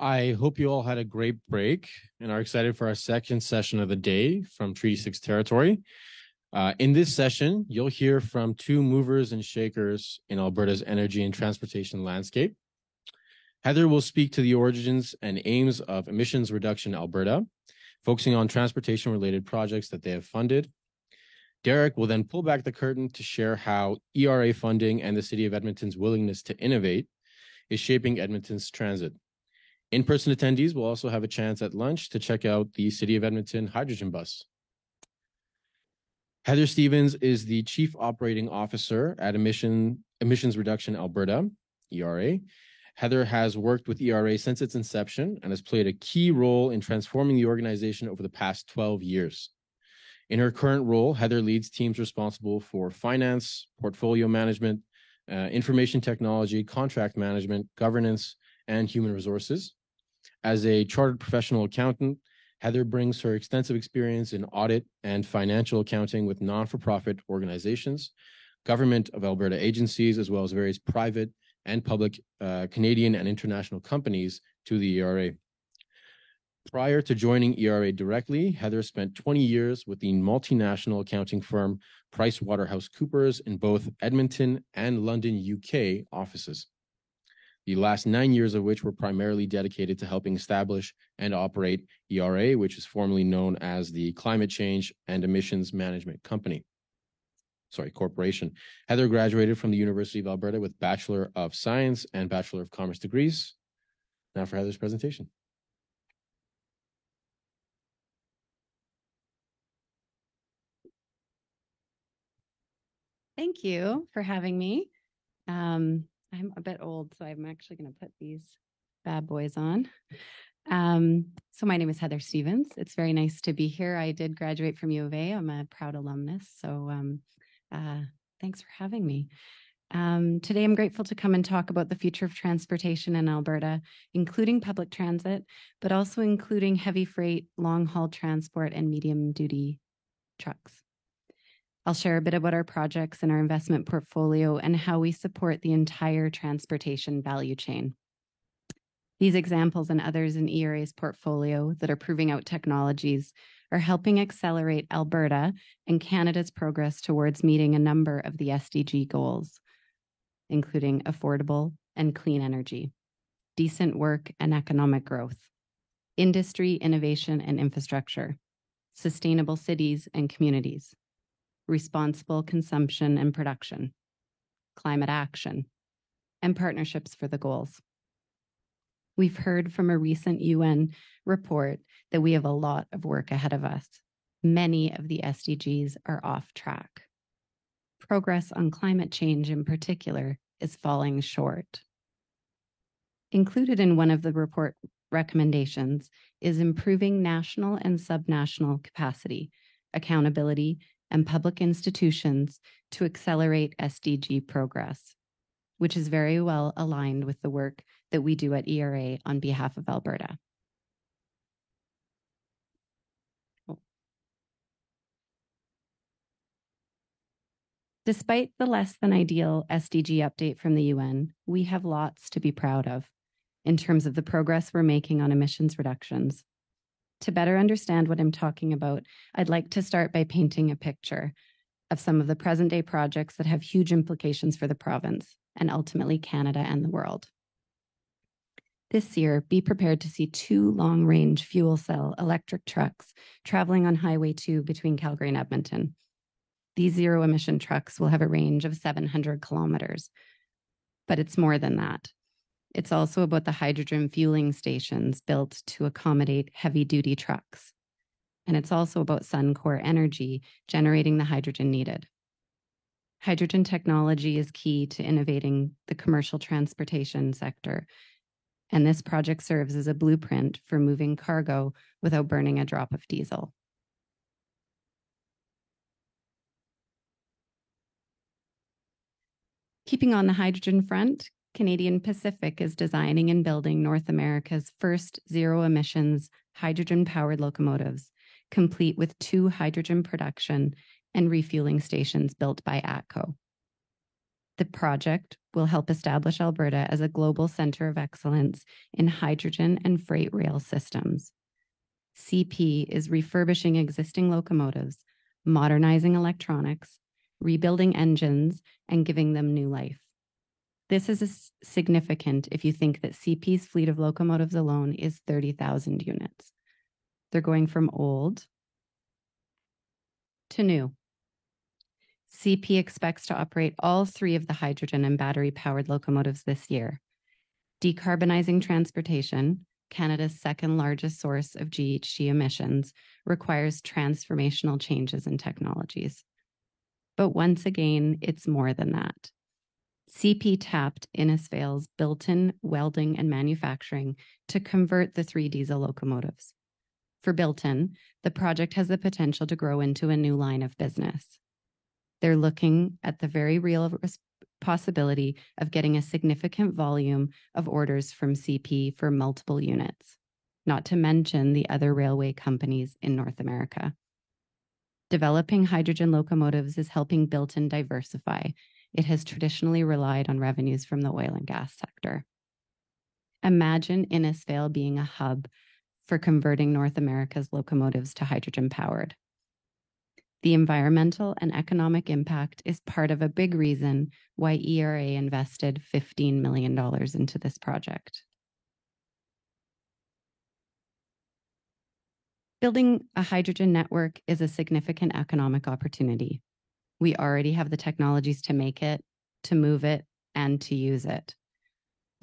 I hope you all had a great break and are excited for our second session of the day from Treaty 6 territory. In this session, you'll hear from two movers and shakers in Alberta's energy and transportation landscape. Heather will speak to the origins and aims of Emissions Reduction Alberta, focusing on transportation-related projects that they have funded. Derek will then pull back the curtain to share how ERA funding and the City of Edmonton's willingness to innovate is shaping Edmonton's transit. In-person attendees will also have a chance at lunch to check out the City of Edmonton hydrogen bus. Heather Stevens is the Chief Operating Officer at Emissions Reduction Alberta, ERA. Heather has worked with ERA since its inception and has played a key role in transforming the organization over the past 12 years. In her current role, Heather leads teams responsible for finance, portfolio management, information technology, contract management, governance, and human resources. As a chartered professional accountant, Heather brings her extensive experience in audit and financial accounting with non-for-profit organizations, government of Alberta agencies, as well as various private and public Canadian and international companies to the ERA. Prior to joining ERA directly, Heather spent 20 years with the multinational accounting firm PricewaterhouseCoopers in both Edmonton and London, UK offices. The last 9 years of which were primarily dedicated to helping establish and operate ERA, which is formerly known as the Climate Change and Emissions Management Corporation. Heather graduated from the University of Alberta with Bachelor of Science and Bachelor of Commerce degrees. Now for Heather's presentation. Thank you for having me. I'm a bit old, so I'm actually going to put these bad boys on. So my name is Heather Stevens. It's very nice to be here. I did graduate from U of A. I'm a proud alumnus, so thanks for having me. Today, I'm grateful to come and talk about the future of transportation in Alberta, including public transit, but also including heavy freight, long-haul transport, and medium-duty trucks. I'll share a bit about our projects and our investment portfolio and how we support the entire transportation value chain. These examples and others in ERA's portfolio that are proving out technologies are helping accelerate Alberta and Canada's progress towards meeting a number of the SDG goals, including affordable and clean energy, decent work and economic growth, industry, innovation and infrastructure, sustainable cities and communities, responsible consumption and production, climate action, and partnerships for the goals. We've heard from a recent UN report that we have a lot of work ahead of us. Many of the SDGs are off track. Progress on climate change in particular is falling short. Included in one of the report recommendations is improving national and subnational capacity, accountability, and public institutions to accelerate SDG progress, which is very well aligned with the work that we do at ERA on behalf of Alberta. Despite the less than ideal SDG update from the UN, we have lots to be proud of in terms of the progress we're making on emissions reductions. To better understand what I'm talking about, I'd like to start by painting a picture of some of the present-day projects that have huge implications for the province and ultimately Canada and the world. This year, be prepared to see 2 long-range fuel cell electric trucks traveling on Highway 2 between Calgary and Edmonton. These zero-emission trucks will have a range of 700 kilometers, but it's more than that. It's also about the hydrogen fueling stations built to accommodate heavy-duty trucks. And it's also about Suncor Energy generating the hydrogen needed. Hydrogen technology is key to innovating the commercial transportation sector, and this project serves as a blueprint for moving cargo without burning a drop of diesel. Keeping on the hydrogen front, Canadian Pacific is designing and building North America's first zero-emissions hydrogen-powered locomotives, complete with 2 hydrogen production and refueling stations built by ATCO. The project will help establish Alberta as a global center of excellence in hydrogen and freight rail systems. CP is refurbishing existing locomotives, modernizing electronics, rebuilding engines, and giving them new life. This is significant if you think that CP's fleet of locomotives alone is 30,000 units. They're going from old to new. CP expects to operate all 3 of the hydrogen and battery-powered locomotives this year. Decarbonizing transportation, Canada's second largest source of GHG emissions, requires transformational changes in technologies. But once again, it's more than that. CP tapped Innisfail's Bilton welding and manufacturing to convert the 3 diesel locomotives. For Bilton, the project has the potential to grow into a new line of business. They're looking at the very real possibility of getting a significant volume of orders from CP for multiple units, not to mention the other railway companies in North America. Developing hydrogen locomotives is helping Bilton diversify. It has traditionally relied on revenues from the oil and gas sector. Imagine Innisfail being a hub for converting North America's locomotives to hydrogen powered. The environmental and economic impact is part of a big reason why ERA invested $15 million into this project. Building a hydrogen network is a significant economic opportunity. We already have the technologies to make it, to move it, and to use it.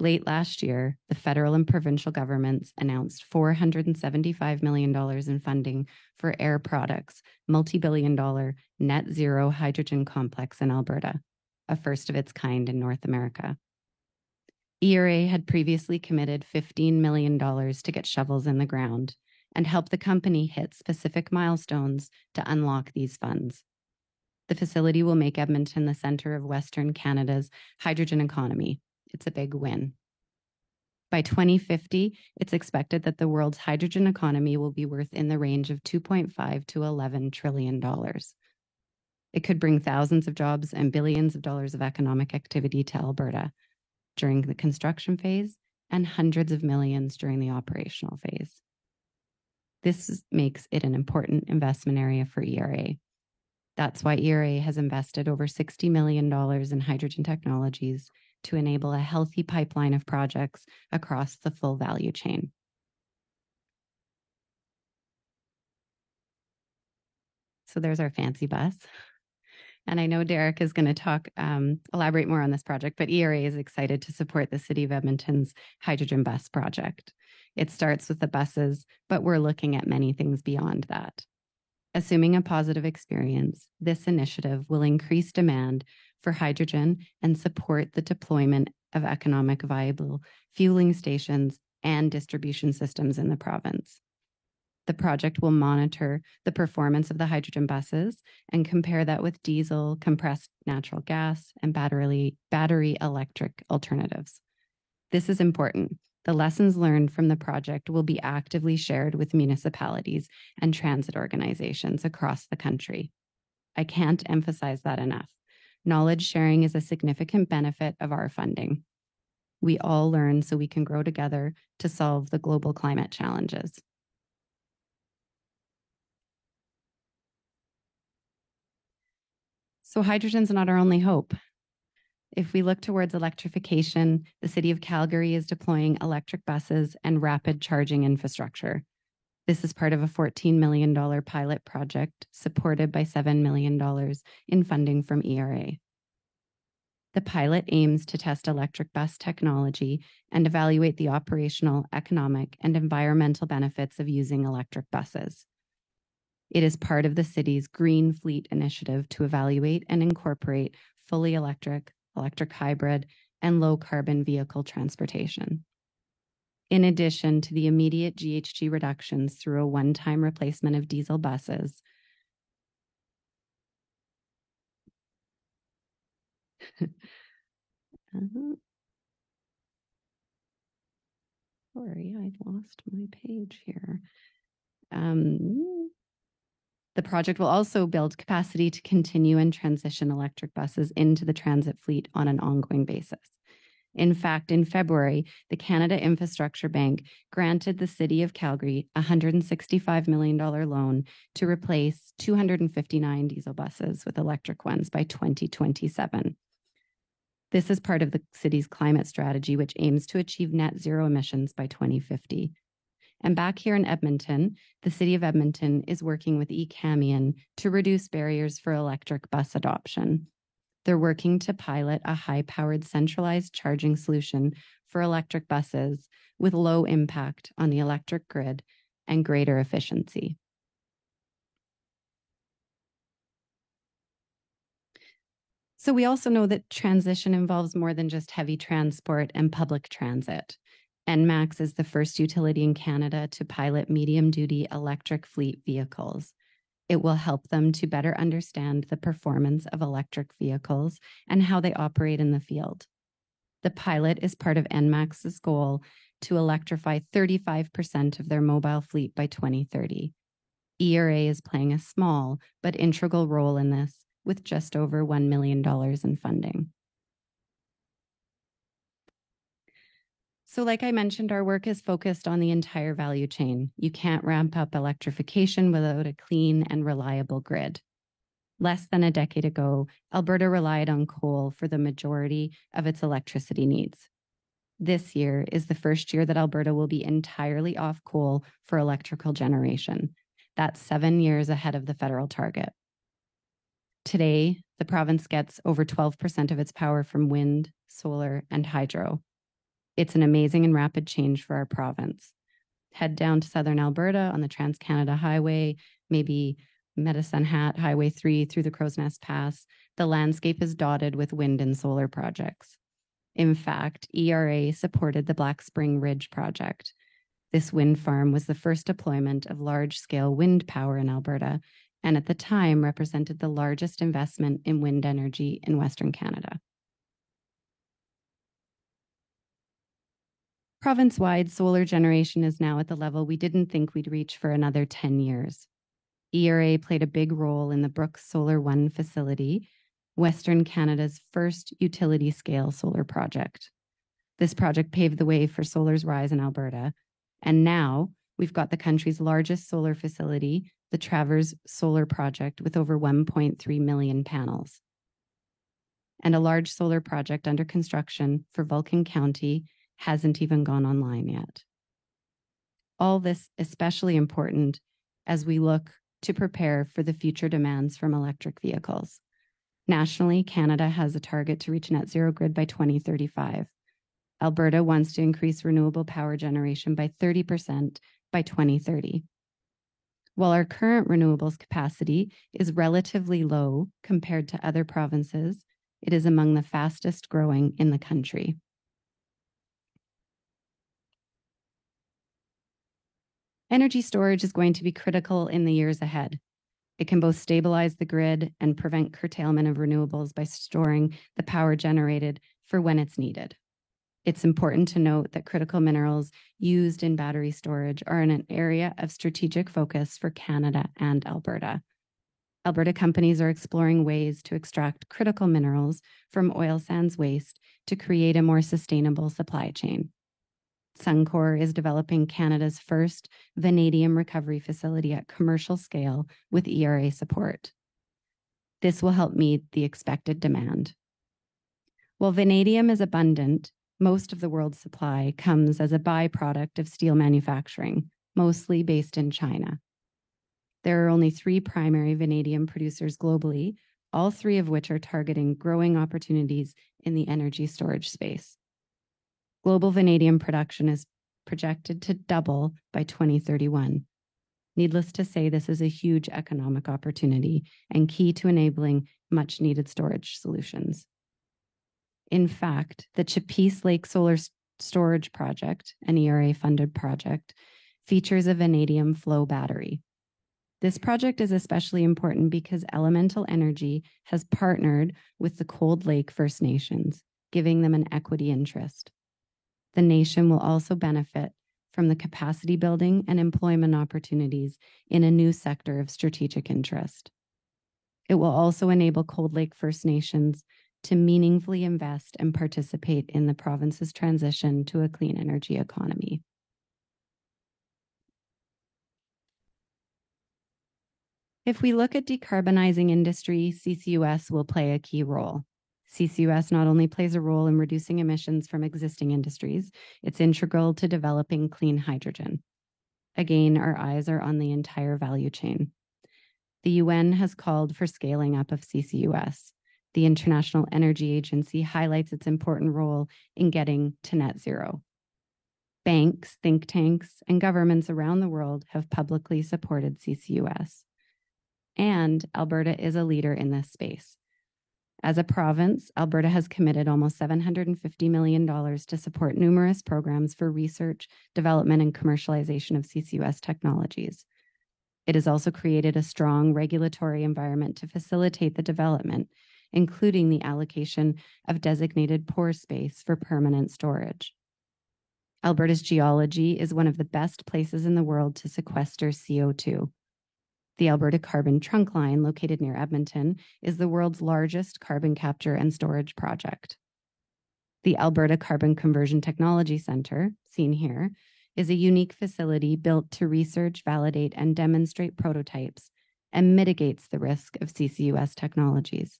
Late last year, the federal and provincial governments announced $475 million in funding for Air Products' multi-billion-dollar net zero hydrogen complex in Alberta, a first of its kind in North America. ERA had previously committed $15 million to get shovels in the ground and help the company hit specific milestones to unlock these funds. The facility will make Edmonton the center of Western Canada's hydrogen economy. It's a big win. By 2050, it's expected that the world's hydrogen economy will be worth in the range of $2.5 to $11 trillion. It could bring thousands of jobs and billions of dollars of economic activity to Alberta during the construction phase and hundreds of millions during the operational phase. This makes it an important investment area for ERA. That's why ERA has invested over $60 million in hydrogen technologies to enable a healthy pipeline of projects across the full value chain. So there's our fancy bus. And I know Derek is going to elaborate more on this project, but ERA is excited to support the City of Edmonton's hydrogen bus project. It starts with the buses, but we're looking at many things beyond that. Assuming a positive experience, this initiative will increase demand for hydrogen and support the deployment of economic viable fueling stations and distribution systems in the province. The project will monitor the performance of the hydrogen buses and compare that with diesel, compressed natural gas, and battery electric alternatives. This is important. The lessons learned from the project will be actively shared with municipalities and transit organizations across the country. I can't emphasize that enough. Knowledge sharing is a significant benefit of our funding. We all learn so we can grow together to solve the global climate challenges. So hydrogen's not our only hope. If we look towards electrification, the City of Calgary is deploying electric buses and rapid charging infrastructure. This is part of a $14 million pilot project supported by $7 million in funding from ERA. The pilot aims to test electric bus technology and evaluate the operational, economic, and environmental benefits of using electric buses. It is part of the city's Green Fleet initiative to evaluate and incorporate fully electric hybrid, and low-carbon vehicle transportation. In addition to the immediate GHG reductions through a one-time replacement of diesel buses, sorry, I've lost my page here. The project will also build capacity to continue and transition electric buses into the transit fleet on an ongoing basis. In fact, in February, the Canada Infrastructure Bank granted the City of Calgary a $165 million loan to replace 259 diesel buses with electric ones by 2027. This is part of the city's climate strategy, which aims to achieve net zero emissions by 2050. And back here in Edmonton, the City of Edmonton is working with eCamion to reduce barriers for electric bus adoption. They're working to pilot a high-powered centralized charging solution for electric buses with low impact on the electric grid and greater efficiency. So we also know that transition involves more than just heavy transport and public transit. ENMAX is the first utility in Canada to pilot medium-duty electric fleet vehicles. It will help them to better understand the performance of electric vehicles and how they operate in the field. The pilot is part of ENMAX's goal to electrify 35% of their mobile fleet by 2030. ERA is playing a small but integral role in this with just over $1 million in funding. So like I mentioned, our work is focused on the entire value chain. You can't ramp up electrification without a clean and reliable grid. Less than a decade ago, Alberta relied on coal for the majority of its electricity needs. This year is the first year that Alberta will be entirely off coal for electrical generation. That's 7 years ahead of the federal target. Today, the province gets over 12% of its power from wind, solar, and hydro. It's an amazing and rapid change for our province. Head down to southern Alberta on the Trans-Canada Highway, maybe Medicine Hat, Highway 3 through the Crow's Nest Pass. The landscape is dotted with wind and solar projects. In fact, ERA supported the Black Spring Ridge project. This wind farm was the first deployment of large-scale wind power in Alberta, and at the time represented the largest investment in wind energy in Western Canada. Province-wide solar generation is now at the level we didn't think we'd reach for another 10 years. ERA played a big role in the Brooks Solar 1 facility, Western Canada's first utility-scale solar project. This project paved the way for solar's rise in Alberta, and now we've got the country's largest solar facility, the Travers Solar Project, with over 1.3 million panels, and a large solar project under construction for Vulcan County hasn't even gone online yet. All this especially important as we look to prepare for the future demands from electric vehicles. Nationally, Canada has a target to reach net zero grid by 2035. Alberta wants to increase renewable power generation by 30% by 2030. While our current renewables capacity is relatively low compared to other provinces, it is among the fastest growing in the country. Energy storage is going to be critical in the years ahead. It can both stabilize the grid and prevent curtailment of renewables by storing the power generated for when it's needed. It's important to note that critical minerals used in battery storage are in an area of strategic focus for Canada and Alberta. Alberta companies are exploring ways to extract critical minerals from oil sands waste to create a more sustainable supply chain. Suncor is developing Canada's first vanadium recovery facility at commercial scale with ERA support. This will help meet the expected demand. While vanadium is abundant, most of the world's supply comes as a byproduct of steel manufacturing, mostly based in China. There are only 3 primary vanadium producers globally, all 3 of which are targeting growing opportunities in the energy storage space. Global vanadium production is projected to double by 2031. Needless to say, this is a huge economic opportunity and key to enabling much needed storage solutions. In fact, the Chappice Lake Solar Storage Project, an ERA-funded project, features a vanadium flow battery. This project is especially important because Elemental Energy has partnered with the Cold Lake First Nations, giving them an equity interest. The nation will also benefit from the capacity building and employment opportunities in a new sector of strategic interest. It will also enable Cold Lake First Nations to meaningfully invest and participate in the province's transition to a clean energy economy. If we look at decarbonizing industry, CCUS will play a key role. CCUS not only plays a role in reducing emissions from existing industries, it's integral to developing clean hydrogen. Again, our eyes are on the entire value chain. The UN has called for scaling up of CCUS. The International Energy Agency highlights its important role in getting to net zero. Banks, think tanks, and governments around the world have publicly supported CCUS. And Alberta is a leader in this space. As a province, Alberta has committed almost $750 million to support numerous programs for research, development, and commercialization of CCUS technologies. It has also created a strong regulatory environment to facilitate the development, including the allocation of designated pore space for permanent storage. Alberta's geology is one of the best places in the world to sequester CO2. The Alberta Carbon Trunk Line, located near Edmonton, is the world's largest carbon capture and storage project. The Alberta Carbon Conversion Technology Centre, seen here, is a unique facility built to research, validate, and demonstrate prototypes and mitigates the risk of CCUS technologies.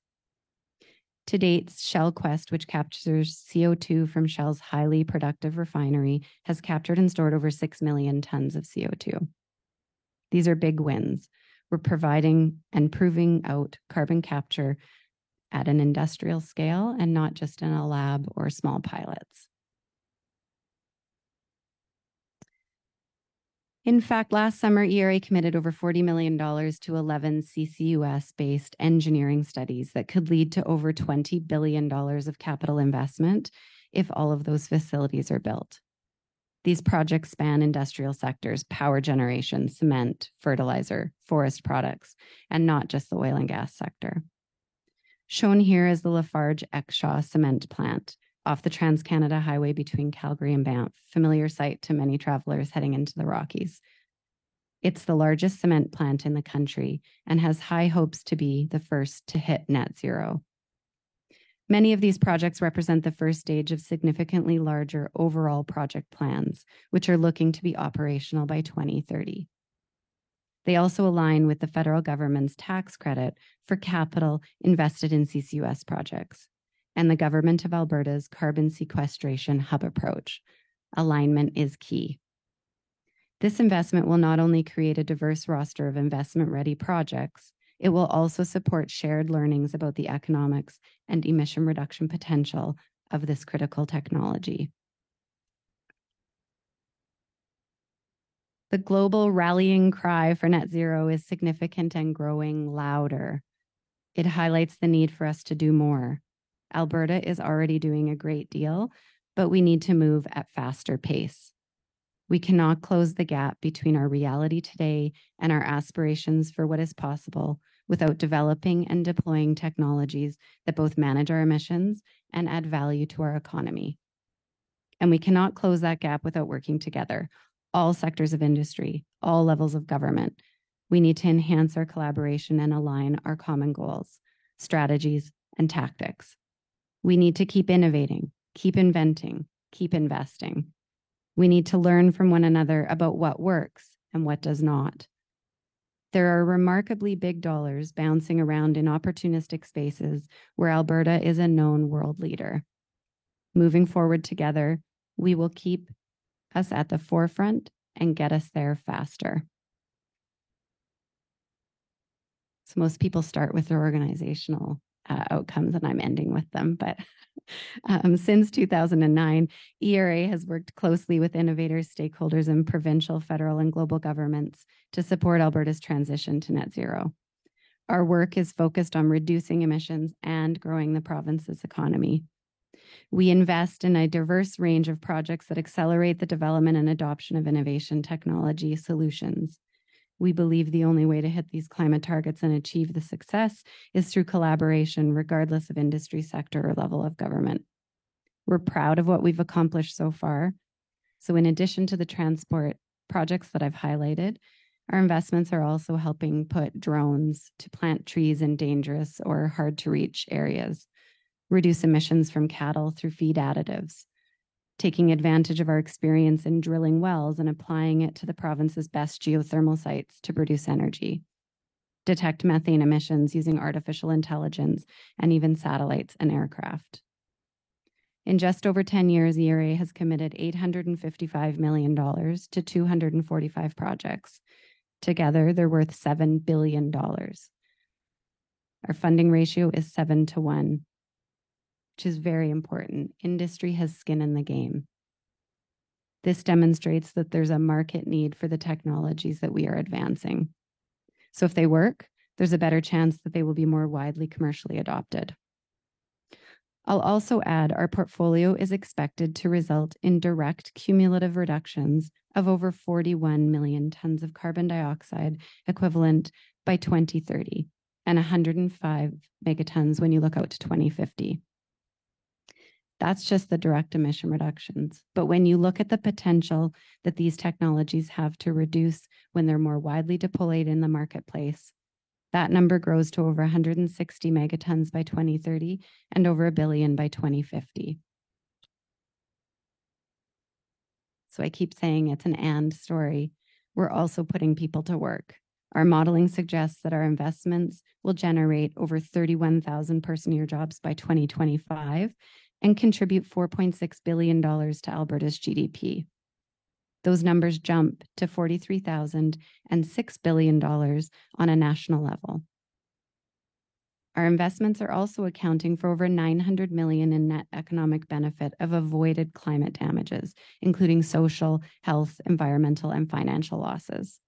To date, Shell Quest, which captures CO2 from Shell's highly productive refinery, has captured and stored over 6 million tons of CO2. These are big wins. We're providing and proving out carbon capture at an industrial scale and not just in a lab or small pilots. In fact, last summer, ERA committed over $40 million to 11 CCUS-based engineering studies that could lead to over $20 billion of capital investment if all of those facilities are built. These projects span industrial sectors, power generation, cement, fertilizer, forest products, and not just the oil and gas sector. Shown here is the Lafarge Exshaw cement plant off the Trans-Canada Highway between Calgary and Banff, familiar sight to many travelers heading into the Rockies. It's the largest cement plant in the country and has high hopes to be the first to hit net zero. Many of these projects represent the first stage of significantly larger overall project plans, which are looking to be operational by 2030. They also align with the federal government's tax credit for capital invested in CCUS projects and the Government of Alberta's carbon sequestration hub approach. Alignment is key. This investment will not only create a diverse roster of investment-ready projects, it will also support shared learnings about the economics and emission reduction potential of this critical technology. The global rallying cry for net zero is significant and growing louder. It highlights the need for us to do more. Alberta is already doing a great deal, but we need to move at faster pace. We cannot close the gap between our reality today and our aspirations for what is possible without developing and deploying technologies that both manage our emissions and add value to our economy. And we cannot close that gap without working together, all sectors of industry, all levels of government. We need to enhance our collaboration and align our common goals, strategies, and tactics. We need to keep innovating, keep inventing, keep investing. We need to learn from one another about what works and what does not. There are remarkably big dollars bouncing around in opportunistic spaces where Alberta is a known world leader. Moving forward together, we will keep us at the forefront and get us there faster. So most people start with their organizational outcomes, and I'm ending with them. But since 2009, ERA has worked closely with innovators, stakeholders, and provincial, federal, and global governments to support Alberta's transition to net zero. Our work is focused on reducing emissions and growing the province's economy. We invest in a diverse range of projects that accelerate the development and adoption of innovation technology solutions. We believe the only way to hit these climate targets and achieve the success is through collaboration, regardless of industry sector or level of government. We're proud of what we've accomplished so far, So in addition to the transport projects that I've highlighted, our investments are also helping put drones to plant trees in dangerous or hard to reach areas, reduce emissions from cattle through feed additives, taking advantage of our experience in drilling wells and applying it to the province's best geothermal sites to produce energy, detect methane emissions using artificial intelligence and even satellites and aircraft. In just over 10 years, ERA has committed $855 million to 245 projects. Together, they're worth $7 billion. Our funding ratio is 7-1, which is very important. Industry has skin in the game. This demonstrates that there's a market need for the technologies that we are advancing. So if they work, there's a better chance that they will be more widely commercially adopted. I'll also add our portfolio is expected to result in direct cumulative reductions of over 41 million tons of carbon dioxide equivalent by 2030 and 105 megatons when you look out to 2050. That's just the direct emission reductions. But when you look at the potential that these technologies have to reduce when they're more widely deployed in the marketplace, that number grows to over 160 megatons by 2030 and over 1 billion by 2050. So I keep saying it's an and story. We're also putting people to work. Our modeling suggests that our investments will generate over 31,000 person-year jobs by 2025 and contribute $4.6 billion to Alberta's GDP. Those numbers jump to 43,000 and $6 billion on a national level. Our investments are also accounting for over 900 million in net economic benefit of avoided climate damages, including social, health, environmental, and financial losses.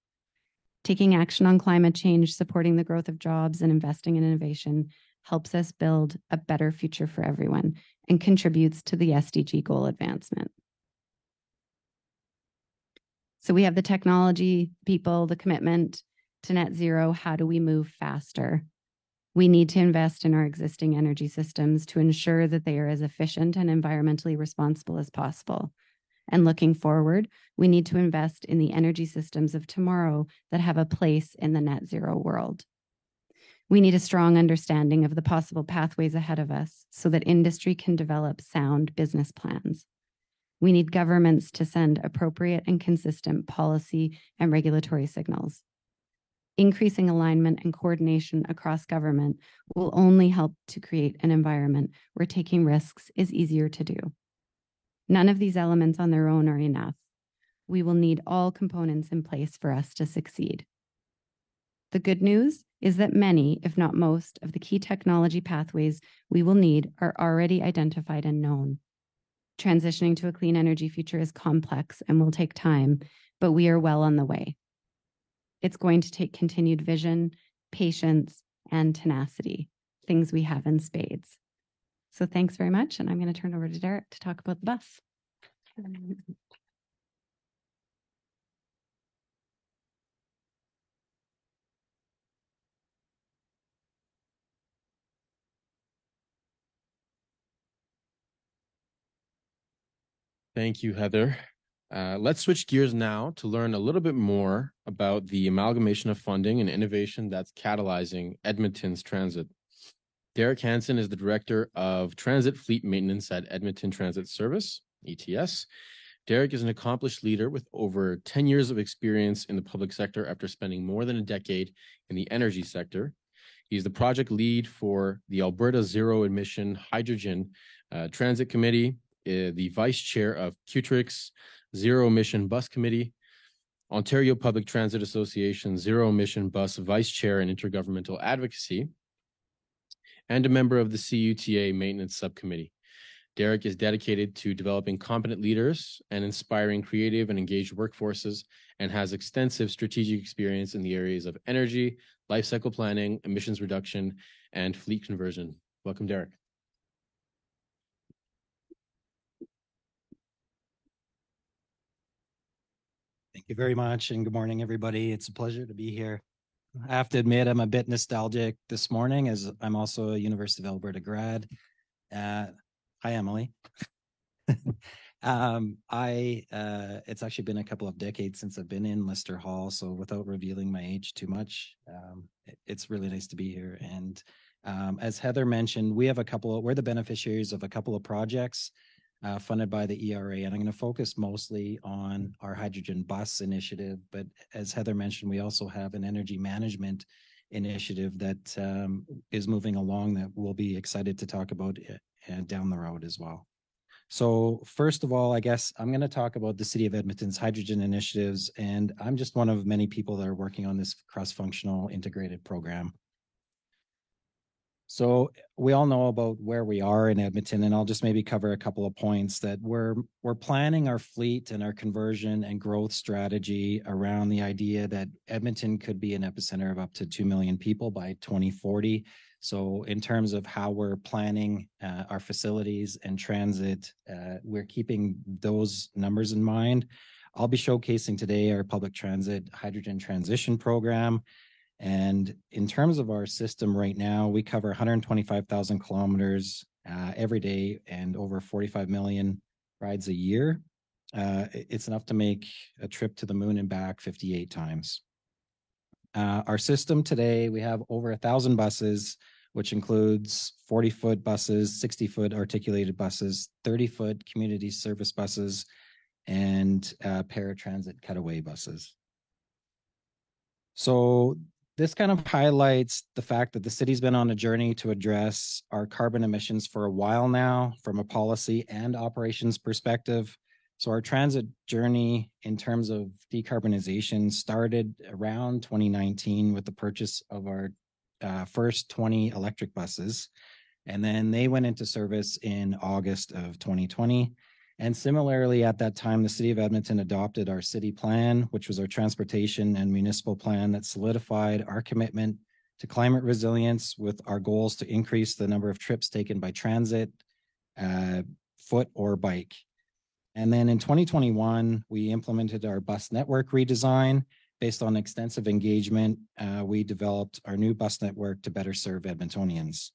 Taking action on climate change, supporting the growth of jobs, and investing in innovation helps us build a better future for everyone and contributes to the SDG goal advancement. So we have the technology, people, the commitment to net zero. How do we move faster? We need to invest in our existing energy systems to ensure that they are as efficient and environmentally responsible as possible. And looking forward, we need to invest in the energy systems of tomorrow that have a place in the net zero world. We need a strong understanding of the possible pathways ahead of us so that industry can develop sound business plans. We need governments to send appropriate and consistent policy and regulatory signals. Increasing alignment and coordination across government will only help to create an environment where taking risks is easier to do. None of these elements on their own are enough. We will need all components in place for us to succeed. The good news is that many, if not most, of the key technology pathways we will need are already identified and known. Transitioning to a clean energy future is complex and will take time, but we are well on the way. It's going to take continued vision, patience, and tenacity, things we have in spades. So thanks very much, and I'm going to turn over to Derek to talk about the bus. Thank you, Heather. Let's switch gears now to learn a little bit more about the amalgamation of funding and innovation that's catalyzing Edmonton's transit. Derek Hansen is the Director of Transit Fleet Maintenance at Edmonton Transit Service, ETS. Derek is an accomplished leader with over 10 years of experience in the public sector after spending more than a decade in the energy sector. He's the project lead for the Alberta Zero Emission Hydrogen Transit Committee, the vice chair of QTRIC's Zero Emission Bus Committee, Ontario Public Transit Association Zero Emission Bus Vice Chair and Intergovernmental Advocacy, and a member of the CUTA Maintenance Subcommittee. Derek is dedicated to developing competent leaders and inspiring creative and engaged workforces, and has extensive strategic experience in the areas of energy, life cycle planning, emissions reduction, and fleet conversion. Welcome, Derek. Thank you very much, and good morning, everybody. It's a pleasure to be here. I have to admit, I'm a bit nostalgic this morning, as I'm also a University of Alberta grad. Hi, Emily. It's actually been a couple of decades since I've been in Lister Hall. So without revealing my age too much, it's really nice to be here. And as Heather mentioned, we're the beneficiaries of a couple of projects funded by the ERA. And I'm going to focus mostly on our hydrogen bus initiative. But as Heather mentioned, we also have an energy management initiative that is moving along that we'll be excited to talk about down the road as well. So first of all, I guess I'm going to talk about the City of Edmonton's hydrogen initiatives, and I'm just one of many people that are working on this cross-functional integrated program. So we all know about where we are in Edmonton, and I'll just maybe cover a couple of points that we're planning our fleet and our conversion and growth strategy around the idea that Edmonton could be an epicenter of up to 2 million people by 2040. So in terms of how we're planning our facilities and transit, we're keeping those numbers in mind. I'll be showcasing today our public transit hydrogen transition program. And in terms of our system right now, we cover 125,000 kilometers every day and over 45 million rides a year. It's enough to make a trip to the moon and back 58 times. Our system today, we have over 1,000 buses, which includes 40-foot buses, 60-foot articulated buses, 30-foot community service buses, and paratransit cutaway buses. So this kind of highlights the fact that the city's been on a journey to address our carbon emissions for a while now from a policy and operations perspective. So our transit journey in terms of decarbonization started around 2019 with the purchase of our first 20 electric buses. And then they went into service in August of 2020. And similarly, at that time, the City of Edmonton adopted our city plan, which was our transportation and municipal plan that solidified our commitment to climate resilience with our goals to increase the number of trips taken by transit, foot or bike. And then in 2021, we implemented our bus network redesign. Based on extensive engagement, we developed our new bus network to better serve Edmontonians.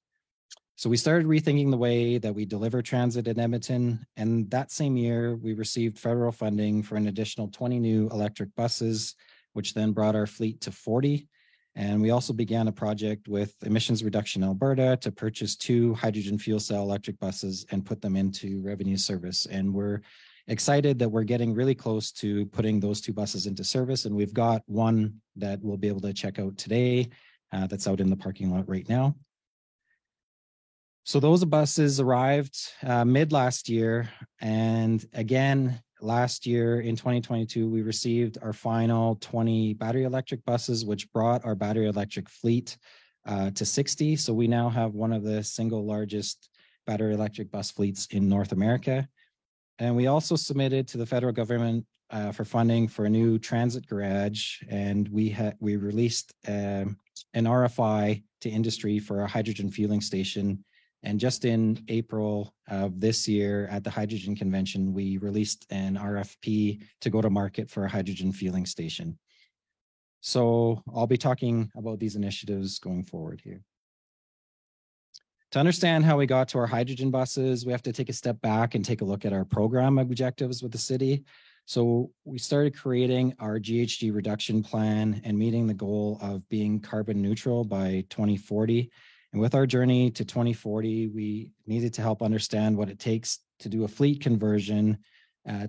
So we started rethinking the way that we deliver transit in Edmonton. And that same year, we received federal funding for an additional 20 new electric buses, which then brought our fleet to 40. And we also began a project with Emissions Reduction Alberta to purchase 2 hydrogen fuel cell electric buses and put them into revenue service. And we're excited that we're getting really close to putting those 2 buses into service. And we've got one that we'll be able to check out today that's out in the parking lot right now. So those buses arrived mid last year. And again, last year in 2022, we received our final 20 battery electric buses, which brought our battery electric fleet to 60. So we now have one of the single largest battery electric bus fleets in North America. And we also submitted to the federal government for funding for a new transit garage. And we released an RFI to industry for a hydrogen fueling station. And just in April of this year at the Hydrogen Convention, we released an RFP to go to market for a hydrogen fueling station. So I'll be talking about these initiatives going forward here. To understand how we got to our hydrogen buses, we have to take a step back and take a look at our program objectives with the city. So we started creating our GHG reduction plan and meeting the goal of being carbon neutral by 2040. And with our journey to 2040, we needed to help understand what it takes to do a fleet conversion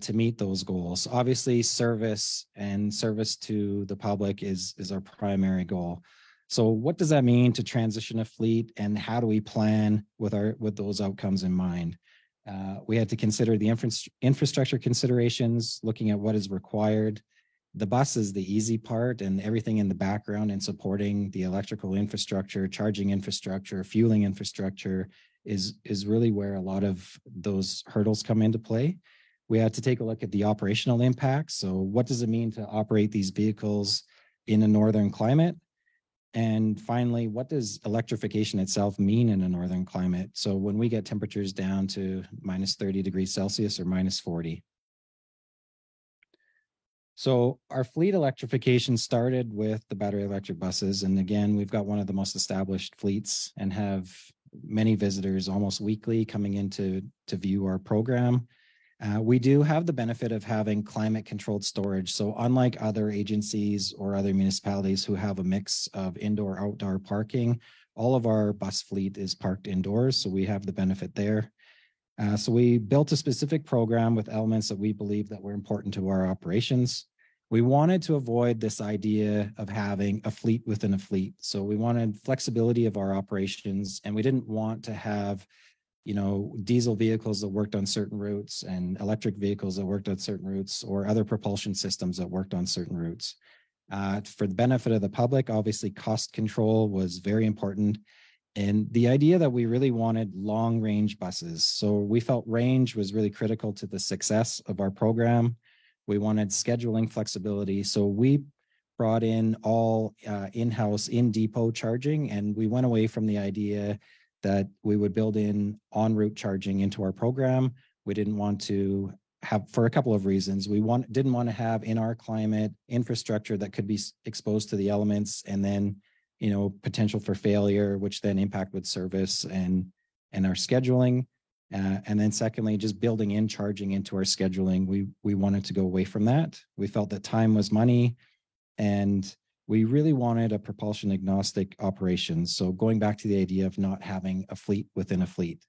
to meet those goals. Obviously, service and service to the public is our primary goal. So what does that mean to transition a fleet, and how do we plan with those outcomes in mind? We had to consider the infrastructure considerations, looking at what is required. The bus is the easy part, and everything in the background and supporting the electrical infrastructure, charging infrastructure, fueling infrastructure is really where a lot of those hurdles come into play. We had to take a look at the operational impacts. So what does it mean to operate these vehicles in a northern climate? And finally, what does electrification itself mean in a northern climate? So when we get temperatures down to minus 30 degrees Celsius or minus 40. So our fleet electrification started with the battery electric buses. And again, we've got one of the most established fleets and have many visitors almost weekly coming in to view our program. We do have the benefit of having climate controlled storage. So unlike other agencies or other municipalities who have a mix of indoor outdoor parking, all of our bus fleet is parked indoors. So we have the benefit there. So we built a specific program with elements that we believe that were important to our operations. We wanted to avoid this idea of having a fleet within a fleet. So we wanted flexibility of our operations, and we didn't want to have, you know, diesel vehicles that worked on certain routes and electric vehicles that worked on certain routes, or other propulsion systems that worked on certain routes. For the benefit of the public, obviously cost control was very important. And the idea that we really wanted long range buses. So we felt range was really critical to the success of our program. We wanted scheduling flexibility. So we brought in all in-house in-depot charging, and we went away from the idea that we would build in en route charging into our program. We didn't want to have, for a couple of reasons. We didn't want to have in our climate infrastructure that could be exposed to the elements, and then, you know, potential for failure, which then impact with service and our scheduling. And then secondly, just building in charging into our scheduling. We wanted to go away from that. We felt that time was money, and we really wanted a propulsion agnostic operation. So going back to the idea of not having a fleet within a fleet.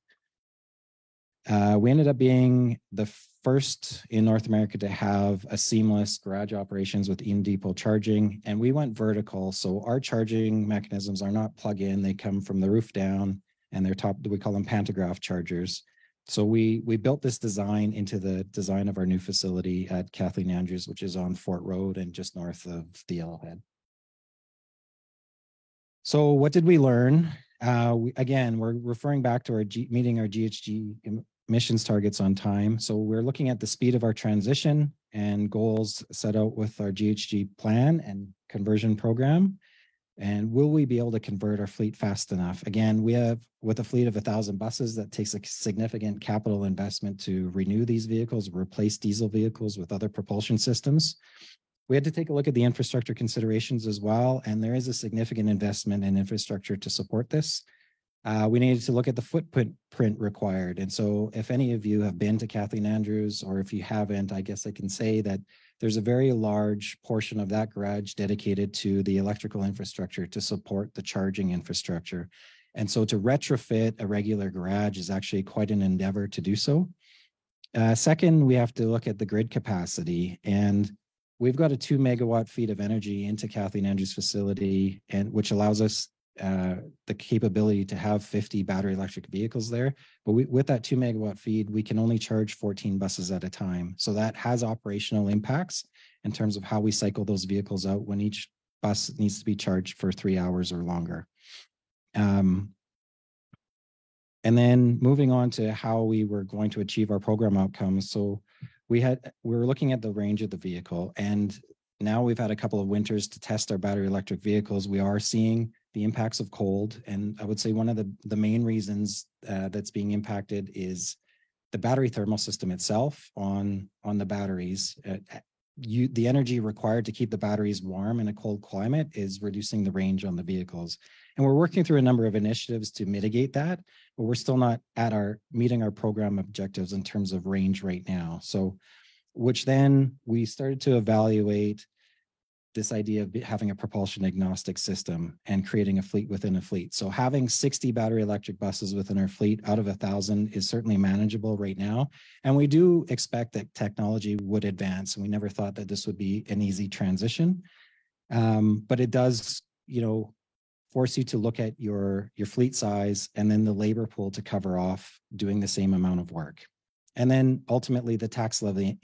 We ended up being the first in North America to have a seamless garage operations with in-depot charging, and we went vertical. So our charging mechanisms are not plug-in; they come from the roof down, and they're we call them pantograph chargers. So we built this design into the design of our new facility at Kathleen Andrews, which is on Fort Road and just north of the Yellowhead. So what did we learn? Again, we're referring back to meeting our GHG emissions targets on time. So we're looking at the speed of our transition and goals set out with our GHG plan and conversion program. And will we be able to convert our fleet fast enough? Again, we have, with a fleet of 1,000 buses, that takes a significant capital investment to renew these vehicles, replace diesel vehicles with other propulsion systems. We had to take a look at the infrastructure considerations as well, and there is a significant investment in infrastructure to support this. We needed to look at the footprint required. And so if any of you have been to Kathleen Andrews, or if you haven't, I guess I can say that there's a very large portion of that garage dedicated to the electrical infrastructure to support the charging infrastructure. And so to retrofit a regular garage is actually quite an endeavor to do so. Second, we have to look at the grid capacity, and we've got a 2 megawatt feed of energy into Kathleen Andrews facility, and which allows us the capability to have 50 battery electric vehicles there. But with that 2 megawatt feed, we can only charge 14 buses at a time. So that has operational impacts in terms of how we cycle those vehicles out when each bus needs to be charged for 3 hours or longer. And then moving on to how we were going to achieve our program outcomes. So we were looking at the range of the vehicle, and now we've had a couple of winters to test our battery electric vehicles. We are seeing the impacts of cold. And I would say one of the main reasons that's being impacted is the battery thermal system itself on the batteries. The energy required to keep the batteries warm in a cold climate is reducing the range on the vehicles. And we're working through a number of initiatives to mitigate that, but we're still not at meeting our program objectives in terms of range right now. So, which then we started to evaluate this idea of having a propulsion agnostic system and creating a fleet within a fleet. So having 60 battery electric buses within our fleet out of 1,000 is certainly manageable right now. And we do expect that technology would advance. And we never thought that this would be an easy transition. But it does, force you to look at your fleet size and then the labor pool to cover off doing the same amount of work. And then ultimately the tax levy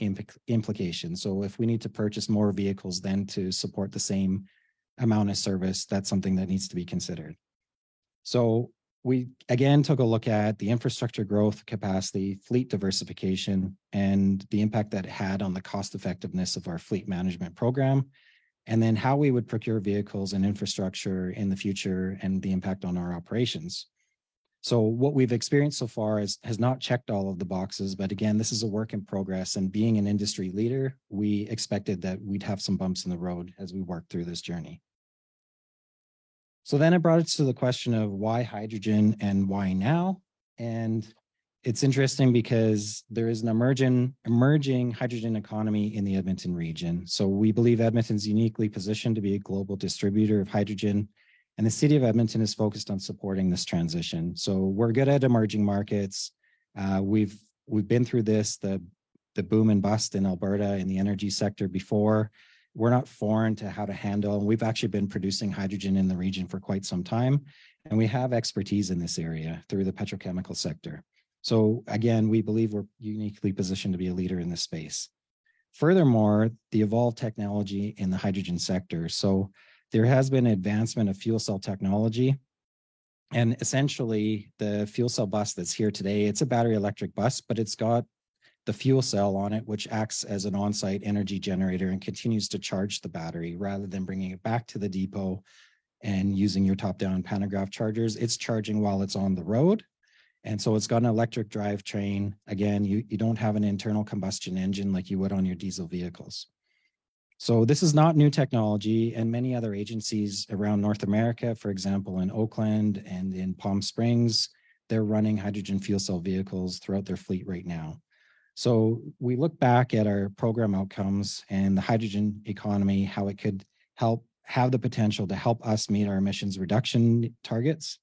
implication. So if we need to purchase more vehicles then to support the same amount of service, that's something that needs to be considered. So we again took a look at the infrastructure growth, capacity, fleet diversification, and the impact that it had on the cost effectiveness of our fleet management program, and then how we would procure vehicles and infrastructure in the future and the impact on our operations. So what we've experienced so far has not checked all of the boxes, but again, this is a work in progress, and being an industry leader, we expected that we'd have some bumps in the road as we work through this journey. So then it brought us to the question of why hydrogen and why now? And it's interesting because there is an emerging hydrogen economy in the Edmonton region. So we believe Edmonton's uniquely positioned to be a global distributor of hydrogen, and the city of Edmonton is focused on supporting this transition. So we're good at emerging markets. We've been through this, the boom and bust in Alberta in the energy sector before. We're not foreign to how to handle, and we've actually been producing hydrogen in the region for quite some time, and we have expertise in this area through the petrochemical sector. So again, we believe we're uniquely positioned to be a leader in this space. Furthermore, the evolved technology in the hydrogen sector. So there has been advancement of fuel cell technology. And essentially, the fuel cell bus that's here today, it's a battery electric bus, but it's got the fuel cell on it, which acts as an on-site energy generator and continues to charge the battery rather than bringing it back to the depot and using your top-down pantograph chargers. It's charging while it's on the road. And so it's got an electric drivetrain. Again, you don't have an internal combustion engine like you would on your diesel vehicles. So this is not new technology, and many other agencies around North America, for example, in Oakland and in Palm Springs, they're running hydrogen fuel cell vehicles throughout their fleet right now. So we look back at our program outcomes and the hydrogen economy, how it could have the potential to help us meet our emissions reduction targets.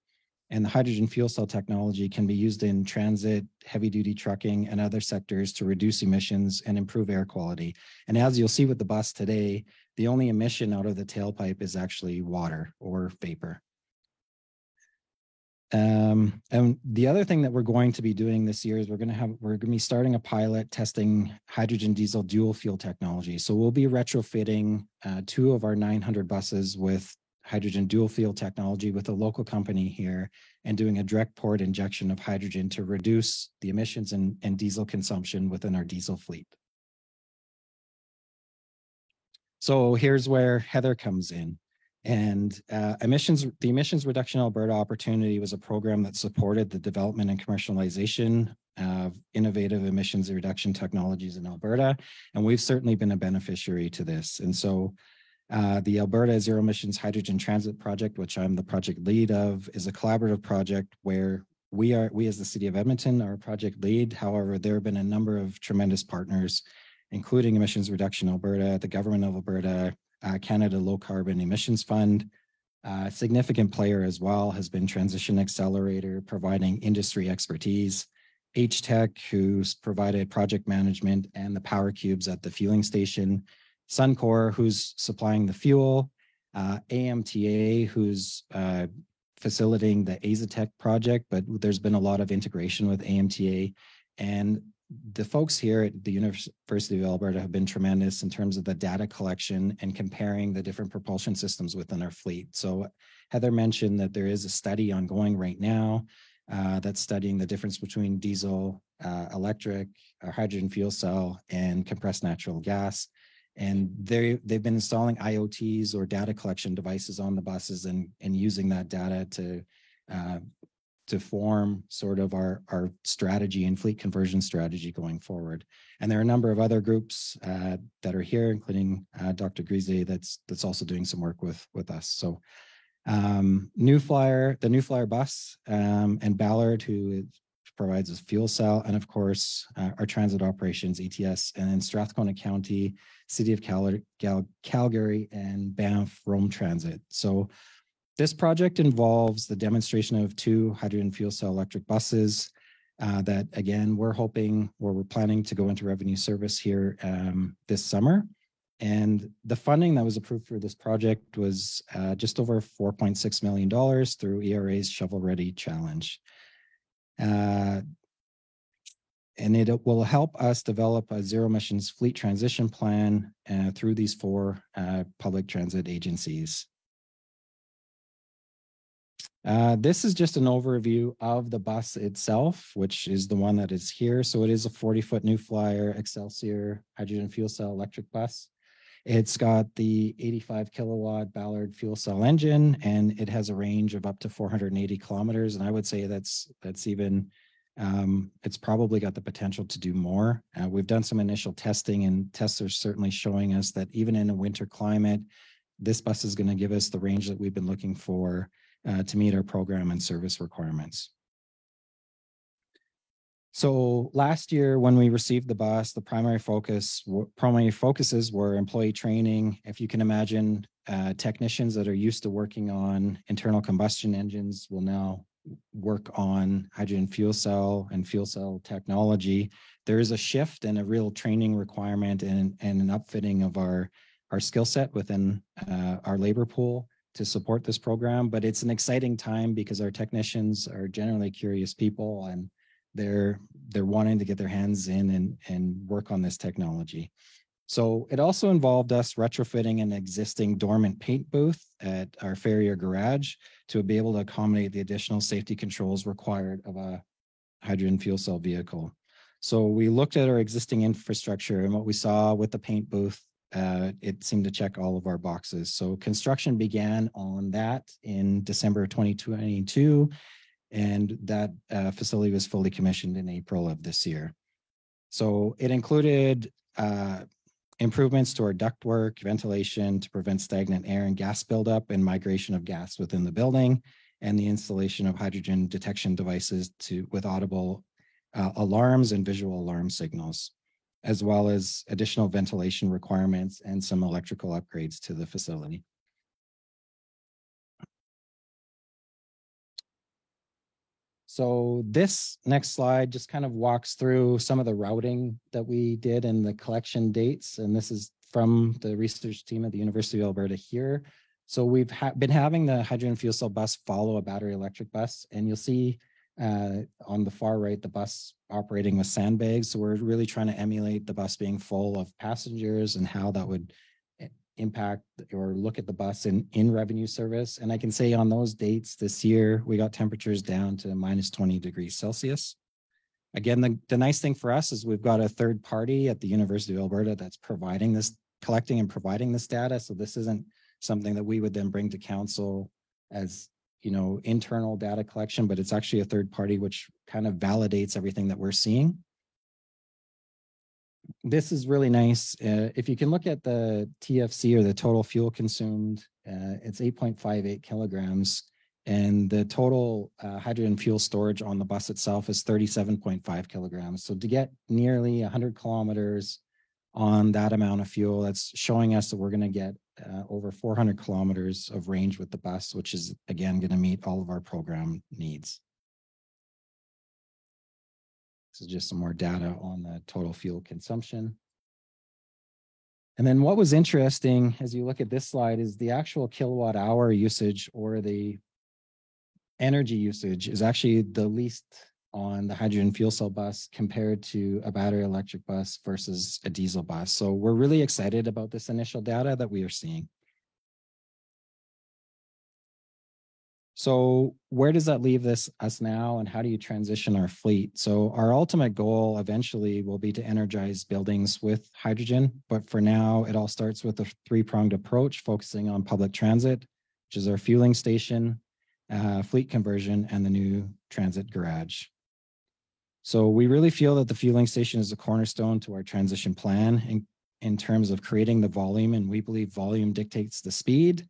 And the hydrogen fuel cell technology can be used in transit, heavy-duty trucking, and other sectors to reduce emissions and improve air quality. And as you'll see with the bus today, the only emission out of the tailpipe is actually water or vapor. And the other thing that we're going to be doing this year is we're going to be starting a pilot testing hydrogen diesel dual fuel technology. So we'll be retrofitting 2 of our 900 buses with hydrogen dual fuel technology with a local company here and doing a direct port injection of hydrogen to reduce the emissions and diesel consumption within our diesel fleet. So here's where Heather comes in. And the Emissions Reduction Alberta Opportunity was a program that supported the development and commercialization of innovative emissions reduction technologies in Alberta. And we've certainly been a beneficiary to this. And so the Alberta Zero Emissions Hydrogen Transit Project, which I'm the project lead of, is a collaborative project where we as the City of Edmonton are project lead. However, there have been a number of tremendous partners, including Emissions Reduction Alberta, the Government of Alberta, Canada Low Carbon Emissions Fund. A significant player as well has been Transition Accelerator, providing industry expertise. H-Tech, who's provided project management and the power cubes at the fueling station. Suncor, who's supplying the fuel, AMTA, who's facilitating the Azatec project, but there's been a lot of integration with AMTA. And the folks here at the University of Alberta have been tremendous in terms of the data collection and comparing the different propulsion systems within our fleet. So Heather mentioned that there is a study ongoing right now that's studying the difference between diesel, electric, hydrogen fuel cell, and compressed natural gas. And they've been installing IoTs or data collection devices on the buses and using that data to form sort of our strategy and fleet conversion strategy going forward. And there are a number of other groups that are here, including Dr. Grise that's also doing some work with us. So New Flyer, the New Flyer bus, and Ballard, who provides us fuel cell, and of course our transit operations, ETS, and in Strathcona County, City of Calgary, and Banff Rome Transit. So this project involves the demonstration of 2 hydrogen fuel cell electric buses that, again, we're planning to go into revenue service here this summer. And the funding that was approved for this project was just over $4.6 million through ERA's Shovel Ready Challenge. And it will help us develop a zero emissions fleet transition plan through these 4 public transit agencies. This is just an overview of the bus itself, which is the one that is here. So it is a 40-foot New Flyer Excelsior hydrogen fuel cell electric bus. It's got the 85 kilowatt Ballard fuel cell engine, and it has a range of up to 480 kilometers. And I would say that's even, it's probably got the potential to do more. We've done some initial testing, and tests are certainly showing us that even in a winter climate, this bus is going to give us the range that we've been looking for to meet our program and service requirements. So last year, when we received the bus, the primary focuses were employee training. If you can imagine, technicians that are used to working on internal combustion engines will now work on hydrogen fuel cell and fuel cell technology. There is a shift and a real training requirement and an upfitting of our skill set within our labor pool to support this program. But it's an exciting time because our technicians are generally curious people, and they're wanting to get their hands in and work on this technology. So it also involved us retrofitting an existing dormant paint booth at our Farrier garage to be able to accommodate the additional safety controls required of a hydrogen fuel cell vehicle. So we looked at our existing infrastructure, and what we saw with the paint booth, it seemed to check all of our boxes. So construction began on that in December of 2022, and that facility was fully commissioned in April of this year. So it included improvements to our ductwork, ventilation to prevent stagnant air and gas buildup and migration of gas within the building, and the installation of hydrogen detection devices with audible alarms and visual alarm signals, as well as additional ventilation requirements and some electrical upgrades to the facility. So this next slide just kind of walks through some of the routing that we did and the collection dates. And this is from the research team at the University of Alberta here. So we've been having the hydrogen fuel cell bus follow a battery electric bus. And you'll see on the far right, the bus operating with sandbags. So we're really trying to emulate the bus being full of passengers and how that would impact or look at the bus in revenue service. And I can say on those dates this year, we got temperatures down to -20 degrees Celsius. Again, the nice thing for us is we've got a third party at the University of Alberta that's providing this, collecting and providing this data. So this isn't something that we would then bring to council as, you know, internal data collection, but it's actually a third party which kind of validates everything that we're seeing. This is really nice. If you can look at the TFC, or the total fuel consumed, it's 8.58 kilograms, and the total hydrogen fuel storage on the bus itself is 37.5 kilograms. So to get nearly 100 kilometers on that amount of fuel, that's showing us that we're going to get over 400 kilometers of range with the bus, which is, again, going to meet all of our program needs. This is just some more data on the total fuel consumption. And then what was interesting as you look at this slide is the actual kilowatt hour usage, or the energy usage, is actually the least on the hydrogen fuel cell bus compared to a battery electric bus versus a diesel bus. So we're really excited about this initial data that we are seeing. So where does that leave us now, and how do you transition our fleet? So our ultimate goal eventually will be to energize buildings with hydrogen, but for now it all starts with a three-pronged approach focusing on public transit, which is our fueling station, fleet conversion, and the new transit garage. So we really feel that the fueling station is a cornerstone to our transition plan in terms of creating the volume, and we believe volume dictates the speed.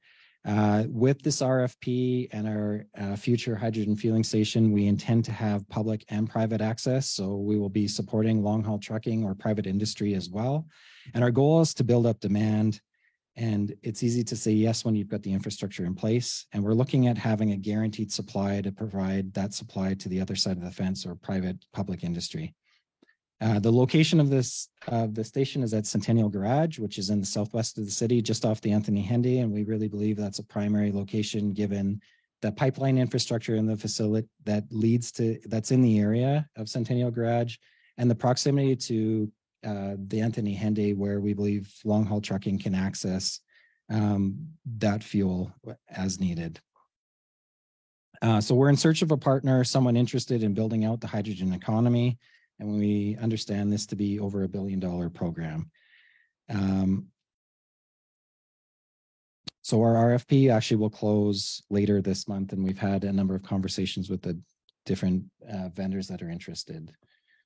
With this RFP and our future hydrogen fueling station, we intend to have public and private access. So we will be supporting long haul trucking or private industry as well. And our goal is to build up demand. And it's easy to say yes when you've got the infrastructure in place. And we're looking at having a guaranteed supply to provide that supply to the other side of the fence, or private public industry. The location of the station is at Centennial Garage, which is in the southwest of the city, just off the Anthony Henday, and we really believe that's a primary location given the pipeline infrastructure in the facility that's in the area of Centennial Garage, and the proximity to the Anthony Henday, where we believe long haul trucking can access that fuel as needed. So we're in search of a partner, someone interested in building out the hydrogen economy. And we understand this to be over $1 billion program. So our RFP actually will close later this month, and we've had a number of conversations with the different vendors that are interested.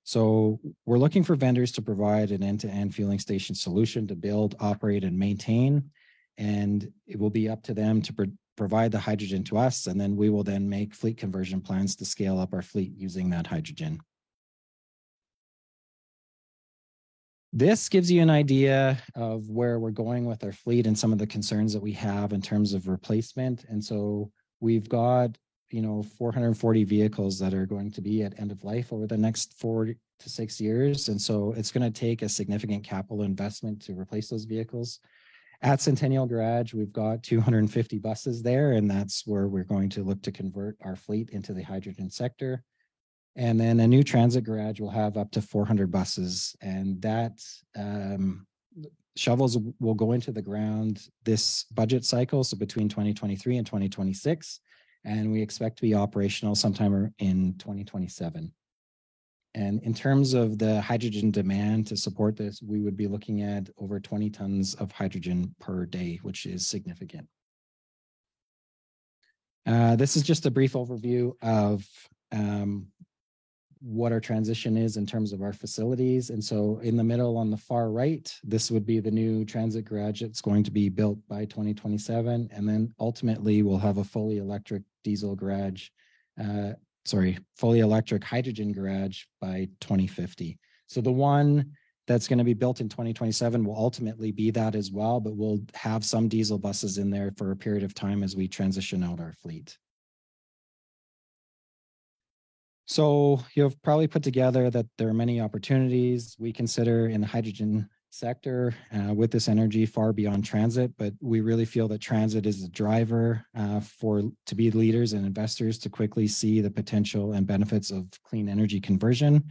So we're looking for vendors to provide an end-to-end fueling station solution to build, operate, and maintain. And it will be up to them to provide the hydrogen to us, and then we will then make fleet conversion plans to scale up our fleet using that hydrogen. This gives you an idea of where we're going with our fleet and some of the concerns that we have in terms of replacement. And so we've got, 440 vehicles that are going to be at end of life over the next 4 to 6 years. And so it's going to take a significant capital investment to replace those vehicles. At Centennial Garage, we've got 250 buses there, and that's where we're going to look to convert our fleet into the hydrogen sector. And then a new transit garage will have up to 400 buses, and that shovels will go into the ground this budget cycle, so between 2023 and 2026, and we expect to be operational sometime in 2027. And in terms of the hydrogen demand to support this, we would be looking at over 20 tons of hydrogen per day, which is significant. This is just a brief overview of what our transition is in terms of our facilities. And so in the middle on the far right, this would be the new transit garage that's going to be built by 2027. And then ultimately we'll have a fully electric diesel garage, fully electric hydrogen garage by 2050. So the one that's going to be built in 2027 will ultimately be that as well, but we'll have some diesel buses in there for a period of time as we transition out our fleet. So you've probably put together that there are many opportunities we consider in the hydrogen sector with this energy far beyond transit, but we really feel that transit is the driver to be leaders and investors to quickly see the potential and benefits of clean energy conversion.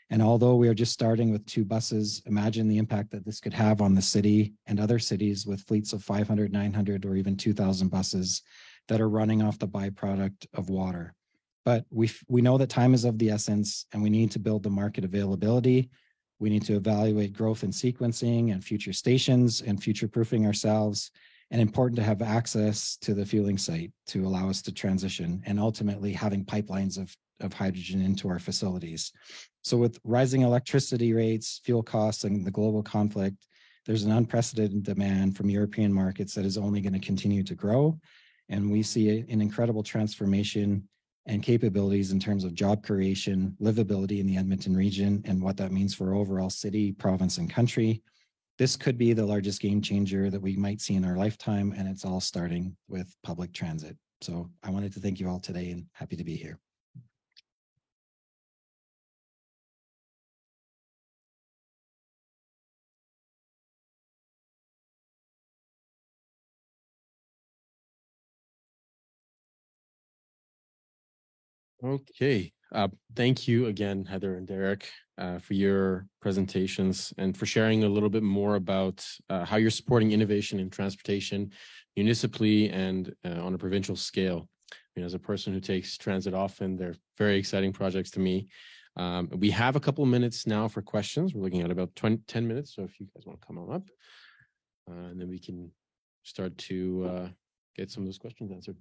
And although we are just starting with 2 buses, imagine the impact that this could have on the city and other cities with fleets of 500, 900, or even 2,000 buses that are running off the byproduct of water. But we know that time is of the essence, and we need to build the market availability. We need to evaluate growth and sequencing and future stations and future-proofing ourselves, and important to have access to the fueling site to allow us to transition, and ultimately having pipelines of hydrogen into our facilities. So with rising electricity rates, fuel costs, and the global conflict, there's an unprecedented demand from European markets that is only going to continue to grow. And we see an incredible transformation and capabilities in terms of job creation, livability in the Edmonton region, and what that means for overall city, province, and country. This could be the largest game changer that we might see in our lifetime, and it's all starting with public transit. So I wanted to thank you all today, and happy to be here. Okay. Thank you again, Heather and Derek, for your presentations and for sharing a little bit more about how you're supporting innovation in transportation municipally and on a provincial scale. I mean, as a person who takes transit often, they're very exciting projects to me. We have a couple of minutes now for questions. We're looking at about 10 minutes. So if you guys want to come on up, and then we can start to get some of those questions answered.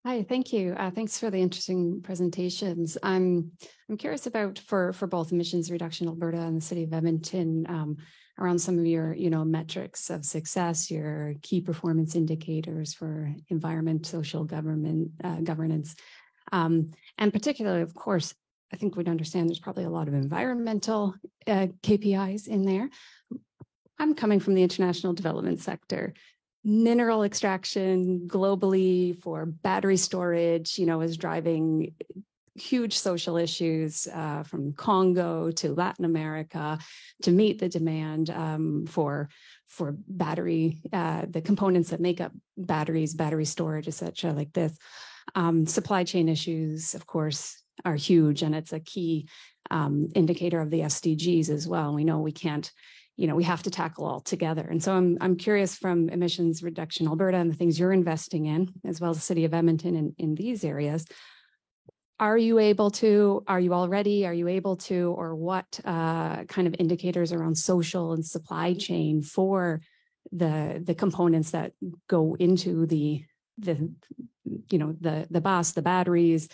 Hi, thank you. Thanks for the interesting presentations. I'm curious about for both Emissions Reduction Alberta and the City of Edmonton around some of your metrics of success, your key performance indicators for environment, social governance, and particularly, of course, I think we'd understand there's probably a lot of environmental KPIs in there. I'm coming from the international development sector. Mineral extraction globally for battery storage, is driving huge social issues from Congo to Latin America to meet the demand for battery, the components that make up batteries, battery storage, et cetera, like this. Supply chain issues, of course, are huge, and it's a key indicator of the SDGs as well. We know we can't, we have to tackle all together. And so I'm curious from Emissions Reduction Alberta and the things you're investing in, as well as the City of Edmonton in these areas. Are you able to, or what kind of indicators around social and supply chain for the components that go into the the bus, the batteries,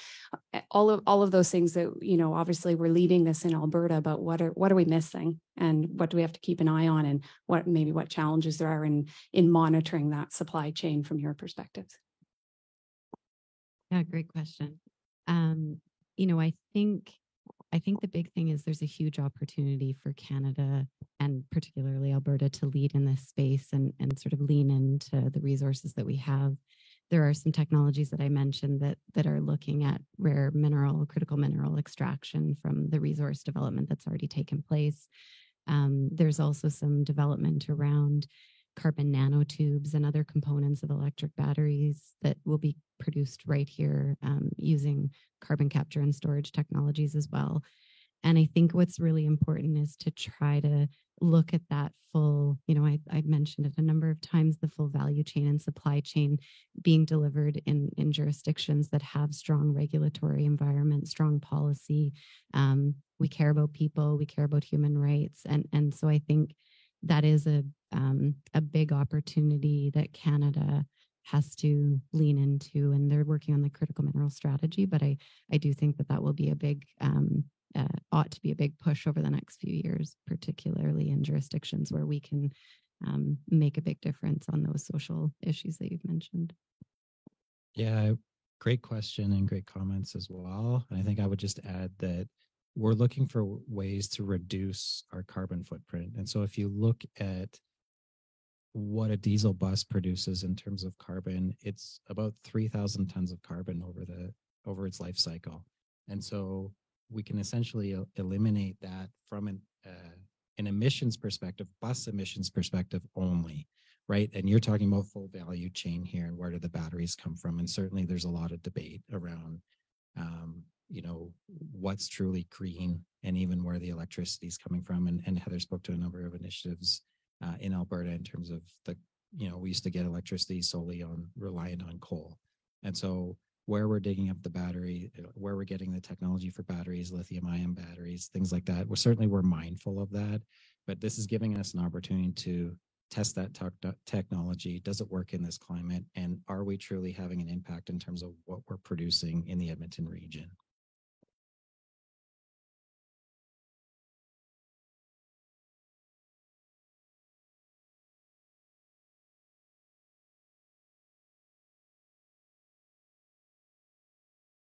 all of those things that, obviously we're leading this in Alberta, but what are we missing, and what do we have to keep an eye on, and what challenges there are in monitoring that supply chain from your perspectives? Yeah, great question. I think the big thing is there's a huge opportunity for Canada and particularly Alberta to lead in this space and sort of lean into the resources that we have. There are some technologies that I mentioned that are looking at critical mineral extraction from the resource development that's already taken place. There's also some development around carbon nanotubes and other components of electric batteries that will be produced right here using carbon capture and storage technologies as well. And I think what's really important is to try to look at that full, I mentioned it a number of times, the full value chain and supply chain being delivered in jurisdictions that have strong regulatory environment, strong policy. We care about people, we care about human rights. And so I think that is a big opportunity that Canada has to lean into, and they're working on the critical mineral strategy. But I do think that will be a big, ought to be a big push over the next few years, particularly in jurisdictions where we can make a big difference on those social issues that you've mentioned. Yeah, great question and great comments as well. And I think I would just add that we're looking for ways to reduce our carbon footprint. And so if you look at what a diesel bus produces in terms of carbon, it's about 3,000 tons of carbon over its life cycle. And so we can essentially eliminate that from an emissions perspective, bus emissions perspective only, right? And you're talking about full value chain here, and where do the batteries come from? And certainly there's a lot of debate around what's truly green, and even where the electricity is coming from. And Heather spoke to a number of initiatives in Alberta in terms of we used to get electricity solely reliant on coal. And so where we're digging up the battery, where we're getting the technology for batteries, lithium-ion batteries, things like that, we're mindful of that. But this is giving us an opportunity to test that technology. Does it work in this climate? And are we truly having an impact in terms of what we're producing in the Edmonton region?